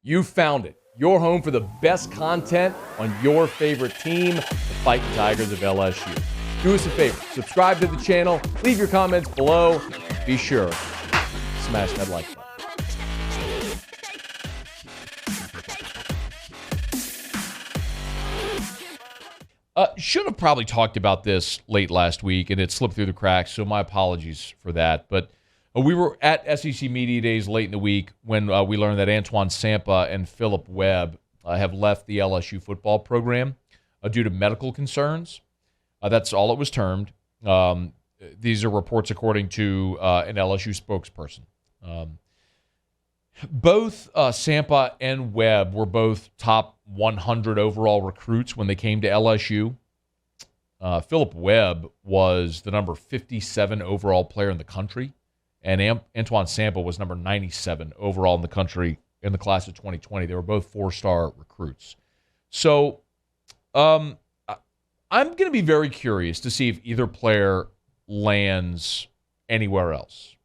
You found it. Your home for the best content on your favorite team, the Fighting Tigers of LSU. Do us a favor. Subscribe to the channel. Leave your comments below. Be sure to smash that like button. Should have probably talked about this late last week, and it slipped through the cracks, so my apologies for that. But we were at SEC Media Days late in the week when we learned that Antoine Sampah and Phillip Webb have left the LSU football program due to medical concerns. That's all it was termed. These are reports according to an LSU spokesperson. Both Sampah and Webb were both top 100 overall recruits when they came to LSU. Phillip Webb was the number 57 overall player in the country, and Antoine Sampah was number 97 overall in the country in the class of 2020. They were both four-star recruits. So I'm going to be very curious to see if either player lands anywhere else,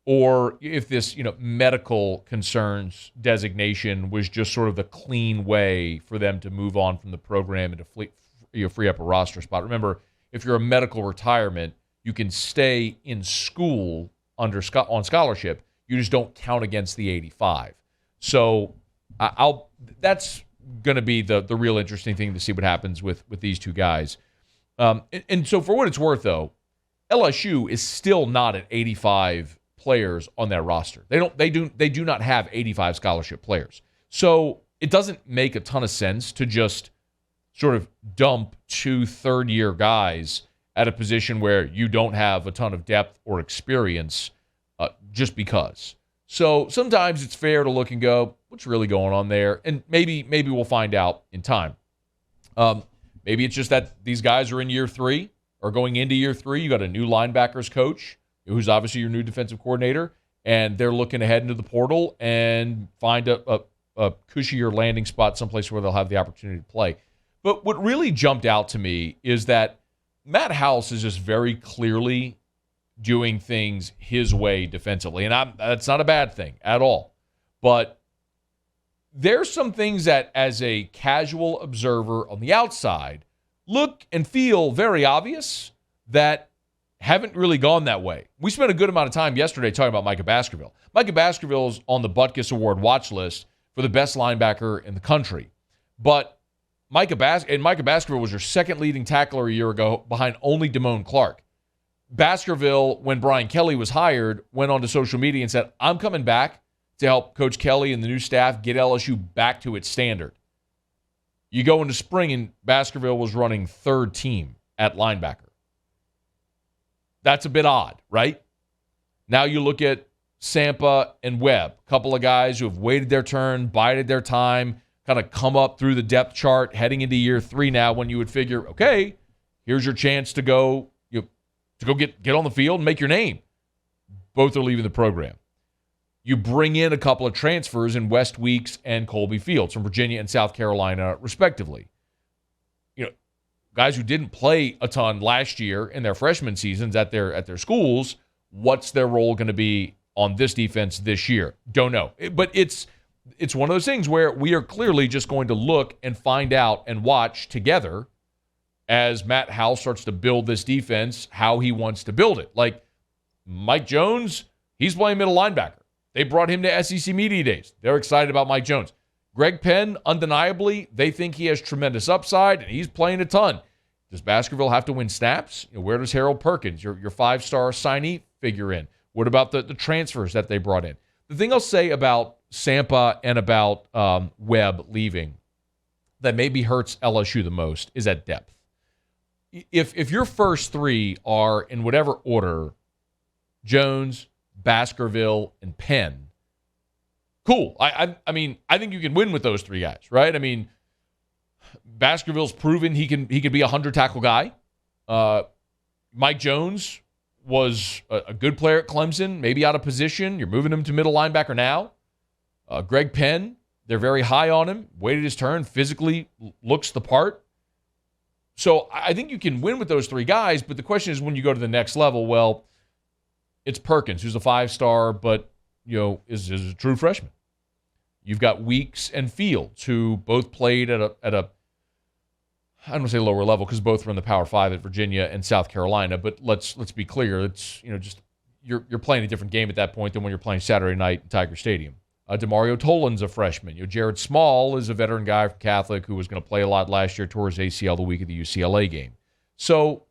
or if this, medical concerns designation was just sort of the clean way for them to move on from the program and to free up a roster spot. Remember, if you're a medical retirement, you can stay in school on scholarship. You just don't count against the 85. So that's going to be the real interesting thing to see what happens with these two guys. And so for what it's worth, though, LSU is still not at 85 players on their roster. They do not have 85 scholarship players. So it doesn't make a ton of sense to just sort of dump two third-year guys at a position where you don't have a ton of depth or experience just because. So sometimes it's fair to look and go, what's really going on there? And maybe we'll find out in time. Maybe it's just that these guys are in year 3 or going into year 3. You got a new linebackers coach who's obviously your new defensive coordinator, and they're looking ahead into the portal and find a cushier landing spot someplace where they'll have the opportunity to play. But what really jumped out to me is that Matt House is just very clearly doing things his way defensively, and that's not a bad thing at all. But there's some things that, as a casual observer on the outside, look and feel very obvious that haven't really gone that way. We spent a good amount of time yesterday talking about Micah Baskerville. Micah Baskerville's on the Butkus Award watch list for the best linebacker in the country. But Micah Baskerville was your second leading tackler a year ago behind only Damone Clark. Baskerville, when Brian Kelly was hired, went onto social media and said, I'm coming back to help Coach Kelly and the new staff get LSU back to its standard. You go into spring and Baskerville was running third team at linebacker. That's a bit odd, right? Now you look at Sampah and Webb, a couple of guys who have waited their turn, bided their time, kind of come up through the depth chart heading into year 3 now, when you would figure, okay, here's your chance to go get on the field and make your name. Both are leaving the program. You bring in a couple of transfers in West Weeks and Colby Fields from Virginia and South Carolina, respectively. Guys who didn't play a ton last year in their freshman seasons at their schools. What's their role going to be on this defense this year? Don't know. But it's one of those things where we are clearly just going to look and find out and watch together as Matt House starts to build this defense, how he wants to build it. Like Mike Jones, he's playing middle linebacker. They brought him to SEC Media Days. They're excited about Mike Jones. Greg Penn, undeniably, they think he has tremendous upside, and he's playing a ton. Does Baskerville have to win snaps? Where does Harold Perkins, your 5-star signee, figure in? What about the transfers that they brought in? The thing I'll say about Sampah and about Webb leaving that maybe hurts LSU the most is at depth. If your first 3 are in whatever order, Jones, Baskerville, and Penn, cool. I mean, I think you can win with those 3 guys, right? I mean, Baskerville's proven he can be a 100-tackle guy. Mike Jones was a good player at Clemson, maybe out of position. You're moving him to middle linebacker now. Greg Penn, they're very high on him. Waited his turn, physically looks the part. So I think you can win with those 3 guys, but the question is when you go to the next level, well, it's Perkins, who's a 5-star, but is a true freshman. You've got Weeks and Fields, who both played at a I don't want to say lower level because both were in the Power 5 at Virginia and South Carolina. But let's be clear, it's just you're playing a different game at that point than when you're playing Saturday night in Tiger Stadium. DeMario Tolan's a freshman. Jared Small is a veteran guy from Catholic who was going to play a lot last year, tore his ACL the week of the UCLA game. So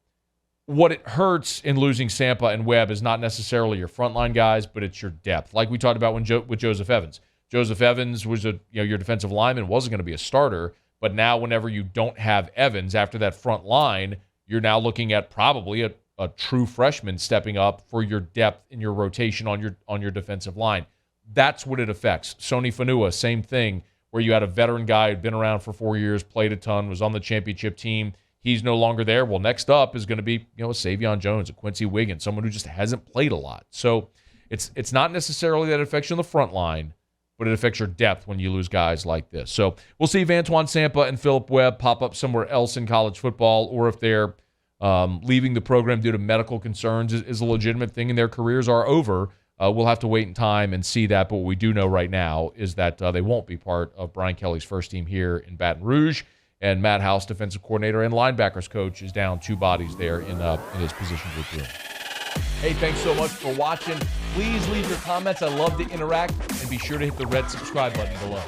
what it hurts in losing Sampah and Webb is not necessarily your frontline guys, but it's your depth. Like we talked about with Joseph Evans. Joseph Evans was your defensive lineman, wasn't going to be a starter, but now whenever you don't have Evans after that front line, you're now looking at probably a true freshman stepping up for your depth in your rotation on your defensive line. That's what it affects. Sony Fanua, same thing, where you had a veteran guy who'd been around for 4 years, played a ton, was on the championship team. He's no longer there. Well, next up is going to be a Savion Jones, a Quincy Wiggins, someone who just hasn't played a lot. So it's not necessarily that it affects you on the front line, but it affects your depth when you lose guys like this. So we'll see if Antoine Sampah and Phillip Webb pop up somewhere else in college football, or if they're leaving the program due to medical concerns is a legitimate thing and their careers are over. We'll have to wait in time and see that. But what we do know right now is that they won't be part of Brian Kelly's first team here in Baton Rouge. And Matt House, defensive coordinator and linebackers coach, is down 2 bodies there in his position group room. Hey, thanks so much for watching. Please leave your comments. I love to interact. And be sure to hit the red subscribe button below.